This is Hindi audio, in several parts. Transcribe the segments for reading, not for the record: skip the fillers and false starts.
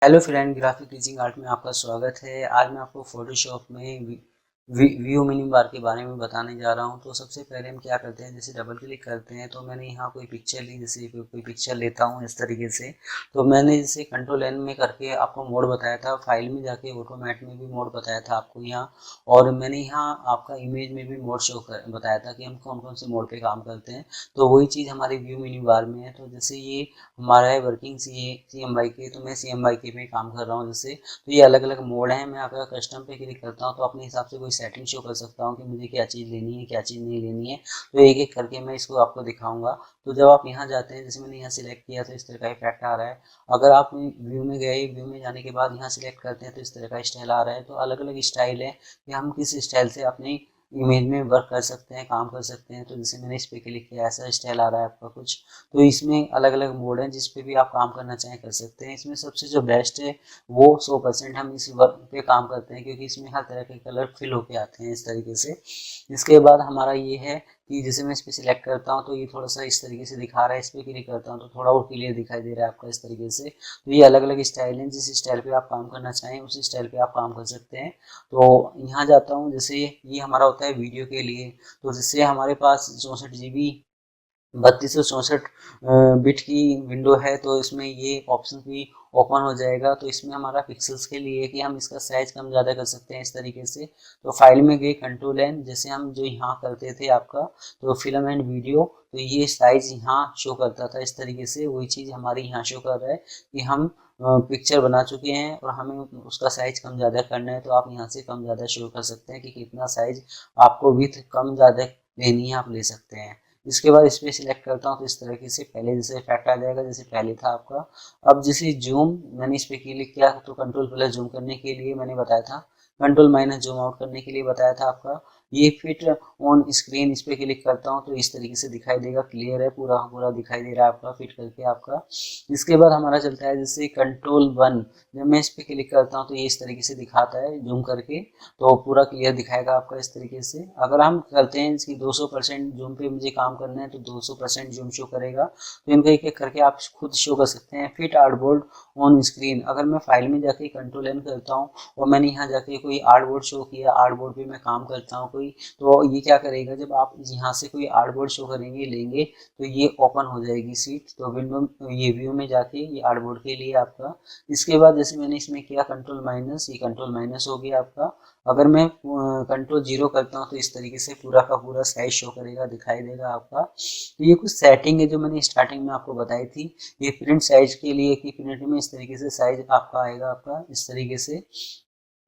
Hello friend, graphic teaching art में आपका स्वागत है। आज मैं आपको फोटोशॉप में व्यू मिनी बार के बारे में बताने जा रहा हूं। तो सबसे पहले हम क्या करते हैं, जैसे डबल क्लिक करते हैं तो मैंने यहाँ कोई पिक्चर ली, जैसे कोई पिक्चर लेता हूं इस तरीके से। तो मैंने जैसे कंट्रोल एन में करके आपको मोड बताया था, फाइल में जाके ऑटोमेट में भी मोड बताया था आपको यहाँ, और मैंने यहाँ आपका इमेज में भी मोड बताया था कि हम कौन कौन से मोड पे काम करते हैं। तो वही चीज़ हमारे व्यू मिनी बार में है। तो जैसे ये हमारा है वर्किंग सी एम वाई के, तो मैं सी एम वाई के में काम कर रहा हूँ जैसे। तो ये अलग अलग मोड हैं। मैं अगर कस्टम पे क्लिक करता हूँ तो अपने हिसाब से कोई सेटिंग शो कर सकता हूँ कि मुझे क्या चीज़ लेनी है, क्या चीज़ नहीं लेनी है। तो एक एक करके मैं इसको आपको दिखाऊंगा। तो जब आप यहाँ जाते हैं, जैसे मैंने यहाँ सिलेक्ट किया तो इस तरह का इफेक्ट आ रहा है। अगर आप व्यू में गए, व्यू में जाने के बाद यहाँ सिलेक्ट करते हैं तो इस तरह का स्टाइल आ रहा है। तो अलग अलग स्टाइल है कि हम किस स्टाइल से अपनी इमेज में वर्क कर सकते हैं, काम कर सकते हैं। तो जैसे मैंने इस पे क्लिक किया, ऐसा स्टाइल आ रहा है आपका कुछ। तो इसमें अलग अलग मोड हैं जिस पे भी आप काम करना चाहें कर सकते हैं। इसमें सबसे जो बेस्ट है वो 100% हम इस वर्क पे काम करते हैं, क्योंकि इसमें हर तरह के कलर फिल होके आते हैं इस तरीके से। इसके बाद हमारा ये है कि जैसे मैं इस पर सिलेक्ट करता हूँ तो ये थोड़ा सा इस तरीके से दिखा रहा है। इस पर क्लिक करता हूँ तो थोड़ा और क्लियर दिखाई दे रहा है आपका इस तरीके से। तो ये अलग अलग स्टाइल हैं, जिस स्टाइल पे आप काम करना चाहें उस स्टाइल पे आप काम कर सकते हैं। तो यहाँ जाता हूँ, जैसे ये हमारा होता है वीडियो के लिए। तो जैसे हमारे पास 64 GB 3264 बिट की विंडो है, तो इसमें ये ऑप्शन भी ओपन हो जाएगा। तो इसमें हमारा पिक्सल्स के लिए कि हम इसका साइज कम ज़्यादा कर सकते हैं इस तरीके से। तो फाइल में गए कंट्रोल एन, जैसे हम जो यहाँ करते थे आपका तो फिल्म एंड वीडियो, तो ये साइज यहाँ शो करता था इस तरीके से। वही चीज़ हमारी यहाँ शो कर रहा है कि हम पिक्चर बना चुके हैं और हमें उसका साइज कम ज़्यादा करना है। तो आप यहाँ से कम ज़्यादा शो कर सकते हैं कि कितना साइज आपको विथ कम ज़्यादा लेनी है, आप ले सकते हैं। इसके बाद इस पर सिलेक्ट करता हूँ तो इस तरीके से पहले जैसे इफेक्ट आ जाएगा जैसे पहले था आपका। अब जैसे जूम, मैंने इस पर क्लिक किया तो कंट्रोल प्लस जूम करने के लिए मैंने बताया था, कंट्रोल माइनस जूम आउट करने के लिए बताया था आपका। ये फिट ऑन स्क्रीन, इस पर क्लिक करता हूँ तो इस तरीके से दिखाई देगा, क्लियर है, पूरा पूरा दिखाई दे रहा है आपका फिट करके आपका। इसके बाद हमारा चलता है जैसे कंट्रोल वन, जब मैं इस पर क्लिक करता हूँ तो ये इस तरीके से दिखाता है जूम करके, तो पूरा क्लियर दिखाएगा आपका इस तरीके से। अगर हम करते हैं इसकी 200% जूम पे मुझे काम करना है तो 200% जूम शो करेगा। तो इनको एक एक करके आप खुद शो कर सकते हैं। फिट आर्टबोर्ड ऑन स्क्रीन, अगर मैं फाइल में जाके कंट्रोल एन करता हूँ और मैंने यहाँ जाके कोई आर्टबोर्ड शो किया, आर्टबोर्ड पे मैं काम करता हूँ कोई, तो ये क्या करेगा, जब आप यहाँ से कोई आर्टबोर्ड शो करेंगे लेंगे तो ये ओपन हो जाएगी सीट। तो विंडो ये व्यू में जाके ये आर्टबोर्ड के लिए आपका। इसके बाद जैसे मैंने इसमें किया कंट्रोल माइनस, ये कंट्रोल माइनस हो गया आपका। अगर मैं कंट्रोल जीरो करता हूँ तो इस तरीके से पूरा का पूरा साइज शो करेगा, दिखाई देगा आपका। तो ये कुछ सेटिंग है जो मैंने स्टार्टिंग में आपको बताई थी। ये प्रिंट साइज के लिए कि प्रिंट में इस तरीके से साइज आपका आएगा आपका इस तरीके से।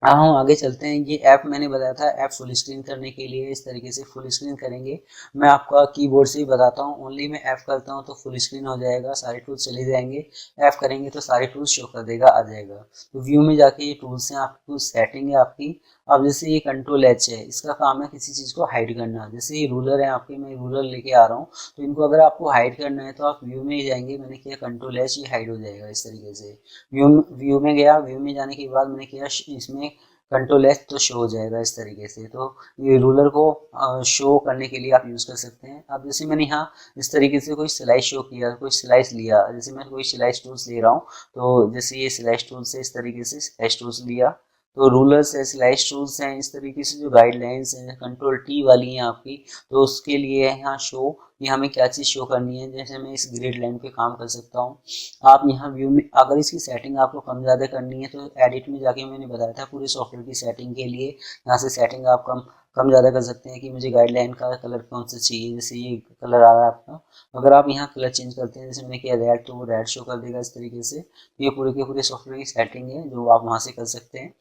हाँ, हम आगे चलते हैं। ये ऐप मैंने बताया था, ऐप फुल स्क्रीन करने के लिए इस तरीके से फुल स्क्रीन करेंगे। मैं आपका कीबोर्ड से ही बताता हूँ, ओनली मैं ऐप करता हूँ तो फुल स्क्रीन हो जाएगा, सारे टूल्स चले जाएंगे। ऐप करेंगे तो सारे टूल्स शो कर देगा, आ जाएगा। तो व्यू में जाके ये टूल्स हैं आपकी, कुछ सेटिंग है आपकी। अब जैसे ये कंट्रोल एच है, इसका काम है किसी चीज़ को हाइड करना। जैसे ये रूलर है आपके, मैं रूलर लेके आ रहा हूँ, तो इनको अगर आपको हाइड करना है तो आप व्यू में ही जाएंगे। मैंने किया कंट्रोल एच, ये हाइड हो जाएगा इस तरीके से। व्यू में गया, व्यू में जाने के बाद मैंने किया इसमें कंट्रोल एस, तो शो हो जाएगा इस तरीके से। तो ये रूलर को शो करने के लिए आप यूज़ कर सकते हैं। अब जैसे मैंने यहाँ इस तरीके से कोई स्लाइस शो किया, कोई स्लाइस लिया, जैसे मैं कोई स्लाइस टूल्स ले रहा हूँ, तो जैसे ये स्लाइस टूल्स है, इस तरीके से स्लाइस टूल्स लिया। तो रूलर्स है, स्लाइस टूल्स हैं, इस तरीके से जो गाइडलाइंस हैं कंट्रोल टी वाली हैं आपकी। तो उसके लिए है यहाँ शो, कि हमें क्या चीज़ शो करनी है। जैसे मैं इस ग्रिड लाइन पे काम कर सकता हूँ। आप यहाँ व्यू में अगर इसकी सेटिंग आपको कम ज़्यादा करनी है तो एडिट में जाके मैंने बताया था पूरे सॉफ्टवेयर की सेटिंग के लिए, यहाँ से सेटिंग आप कम कम ज़्यादा कर सकते हैं कि मुझे गाइडलाइन का कलर कौन सा चाहिए। जैसे ये कलर आ रहा है आपका, अगर आप यहाँ कलर चेंज करते हैं, जैसे मैंने किया रेड, तो वो रेड शो कर देगा इस तरीके से। तो ये पूरे के पूरे सॉफ्टवेयर की सेटिंग है जो आप वहाँ से कर सकते हैं।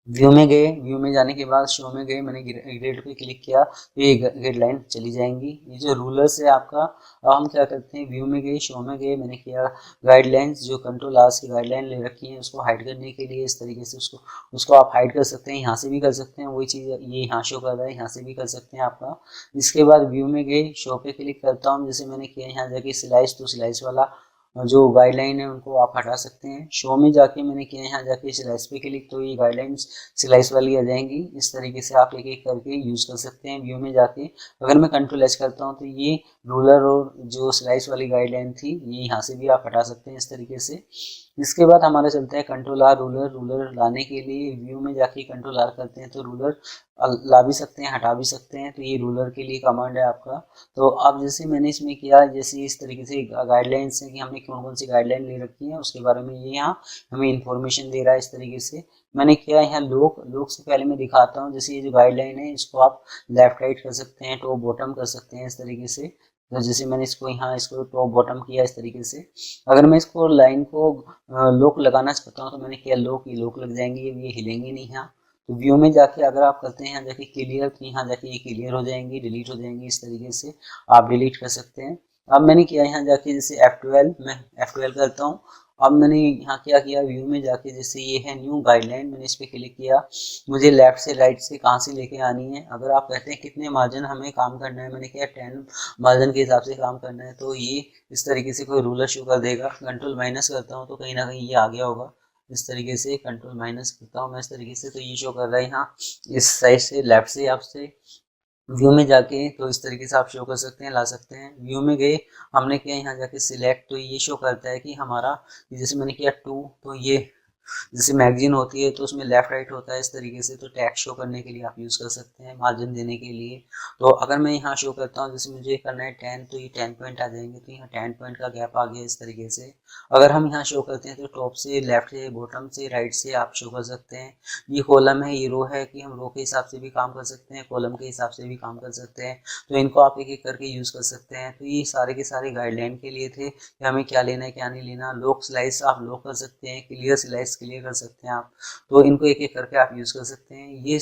व्यू में गए, व्यू में जाने के बाद शो में गए, मैंने ग्रेड पे क्लिक किया तो ये ग्रेड लाइन चली जाएंगी। ये जो रूलर्स है आपका, अब हम क्या करते हैं, व्यू में गए, शो में गए, मैंने किया गाइडलाइंस, जो कंट्रोल आर्स की गाइडलाइन ले रखी है उसको हाइड करने के लिए इस तरीके से उसको उसको आप हाइड कर सकते हैं, यहाँ से भी कर सकते हैं। वही चीज़ ये यहाँ शो कर रहा है, यहाँ से भी कर सकते हैं आपका। इसके बाद व्यू में गए, शो पे क्लिक करता हूँ, जैसे मैंने किया यहाँ जाके सिलाइस, तो सिलाइस वाला जो गाइडलाइन है उनको आप हटा सकते हैं। शो में जाके मैंने किया यहाँ जाके स्लाइस पे क्लिक, तो ये गाइडलाइंस स्लाइस वाली आ जाएंगी। इस तरीके से आप एक एक करके यूज़ कर सकते हैं व्यू में जाके। अगर मैं कंट्रोल एच करता हूँ तो ये रूलर और जो स्लाइस वाली गाइडलाइन थी ये यहाँ से भी आप हटा सकते हैं इस तरीके से। इसके बाद हमारा चलता है कंट्रोल आर रूलर। रूलर लाने के लिए व्यू में जाके कंट्रोल आर करते हैं तो रूलर ला भी सकते हैं, हटा भी सकते हैं। तो ये रूलर के लिए कमांड है आपका। तो अब जैसे मैंने इसमें किया, जैसे इस तरीके से गाइडलाइंस है कि हमने कौन कौन सी गाइडलाइन ले रखी है उसके बारे में ये यहाँ हमें इन्फॉर्मेशन दे रहा है। इस तरीके से मैंने किया यहाँ लोक से पहले मैं दिखाता हूँ। जैसे ये जो गाइडलाइन है इसको आप लेफ्ट राइट कर सकते हैं, टॉप बॉटम कर सकते हैं इस तरीके से। तो जैसे मैंने इसको यहाँ इसको टॉप बॉटम किया इस तरीके से। अगर मैं इसको लाइन को लॉक लगाना चाहता हूँ तो मैंने किया लॉक, ये लॉक लग जाएंगे, ये हिलेंगे नहीं यहाँ। तो व्यू में जाके अगर आप करते हैं यहाँ जाके क्लियर, तो यहाँ जाके ये क्लियर हो जाएंगी, डिलीट हो जाएंगी। इस तरीके से आप डिलीट कर सकते हैं। अब मैंने किया यहाँ जाके जैसे F12, मैं F12 करता हूँ। अब मैंने यहाँ क्या किया, व्यू में जाके जैसे ये है न्यू गाइडलाइन, मैंने इस पर क्लिक किया। मुझे लेफ्ट से राइट से कहाँ से लेके आनी है, अगर आप कहते हैं कितने मार्जिन हमें काम करना है, मैंने किया 10 मार्जिन के हिसाब से काम करना है। तो ये इस तरीके से कोई रूलर शो कर देगा। कंट्रोल माइनस करता हूँ तो कहीं ना कहीं ये आ गया होगा। इस तरीके से कंट्रोल माइनस करता हूँ मैं इस तरीके से, तो ये शो कर रहा है यहाँ इस साइड से लेफ्ट से आपसे। व्यू में जाके तो इस तरीके से आप शो कर सकते हैं, ला सकते हैं। व्यू में गए, हमने किया यहाँ जाके सिलेक्ट, तो ये शो करता है कि हमारा, जैसे मैंने किया 2, तो ये जैसे मैगजीन होती है तो उसमें लेफ्ट राइट होता है इस तरीके से। तो टैग शो करने के लिए आप यूज़ कर सकते हैं, मार्जिन देने के लिए। तो अगर मैं यहाँ शो करता हूँ, जैसे मुझे करना है 10, तो ये 10 पॉइंट आ जाएंगे। तो यहाँ 10 पॉइंट का गैप आ गया इस तरीके से। अगर हम यहाँ शो करते हैं तो टॉप से, लेफ्ट से, बॉटम से, राइट से आप शो कर सकते हैं। ये कॉलम है, ये रो है कि हम रो के हिसाब से भी काम कर सकते हैं, कॉलम के हिसाब से भी काम कर सकते हैं। तो इनको आप एक एक करके यूज़ कर सकते हैं। तो ये सारे के सारे गाइडलाइन के लिए थे कि हमें क्या लेना है क्या नहीं लेना। लॉक स्लाइस आप लॉक कर सकते हैं, क्लियर स्लाइस क्लियर कर सकते हैं आप। तो इनको एक एक करके आप यूज़ कर सकते हैं। ये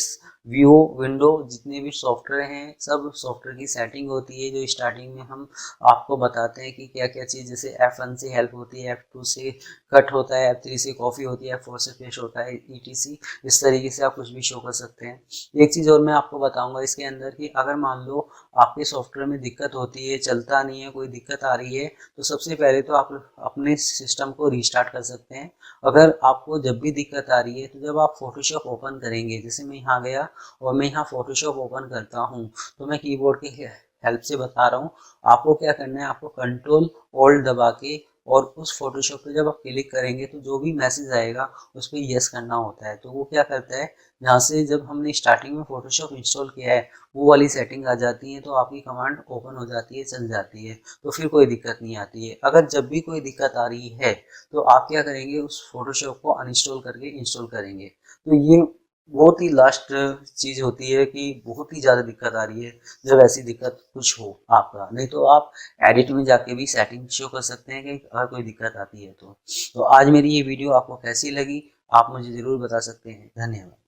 व्यू विंडो जितने भी सॉफ्टवेयर हैं, सब सॉफ्टवेयर की सेटिंग होती है जो स्टार्टिंग में हम आपको बताते हैं कि क्या क्या चीज़, जैसे F1 से हेल्प होती है, F2 से कट होता है, F3 से कॉपी होती है, F4 से पेश होता है, ETC। इस तरीके से आप कुछ भी शो कर सकते हैं। एक चीज़ और मैं आपको बताऊंगा इसके अंदर कि अगर मान लो आपके सॉफ्टवेयर में दिक्कत होती है, चलता नहीं है, कोई दिक्कत आ रही है, तो सबसे पहले तो आप अपने सिस्टम को रीस्टार्ट कर सकते हैं। अगर आपको जब भी दिक्कत आ रही है, तो जब आप फोटोशॉप ओपन करेंगे, जैसे मैं यहाँ गया और मैं यहाँ फोटोशॉप ओपन करता हूँ, तो मैं कीबोर्ड की हेल्प से बता रहा हूँ। आपको क्या करना है, आपको कंट्रोल ऑल्ट दबा के और उस फोटोशॉप पे जब आप क्लिक करेंगे तो जो भी मैसेज आएगा उस पर यस करना होता है। तो वो क्या करता है, यहाँ से जब हमने स्टार्टिंग में फोटोशॉप इंस्टॉल किया है वो वाली सेटिंग आ जाती है, तो आपकी कमांड ओपन हो जाती है, चल जाती है, तो फिर कोई दिक्कत नहीं आती है। अगर जब भी कोई दिक्कत आ रही है तो आप क्या करेंगे, उस फोटोशॉप को अनइंस्टॉल करके इंस्टॉल करेंगे। तो ये बहुत ही लास्ट चीज़ होती है कि बहुत ही ज़्यादा दिक्कत आ रही है, जब ऐसी दिक्कत कुछ हो आपका। नहीं तो आप एडिट में जाके भी सेटिंग शो कर सकते हैं कि अगर कोई दिक्कत आती है तो आज मेरी ये वीडियो आपको कैसी लगी आप मुझे ज़रूर बता सकते हैं। धन्यवाद।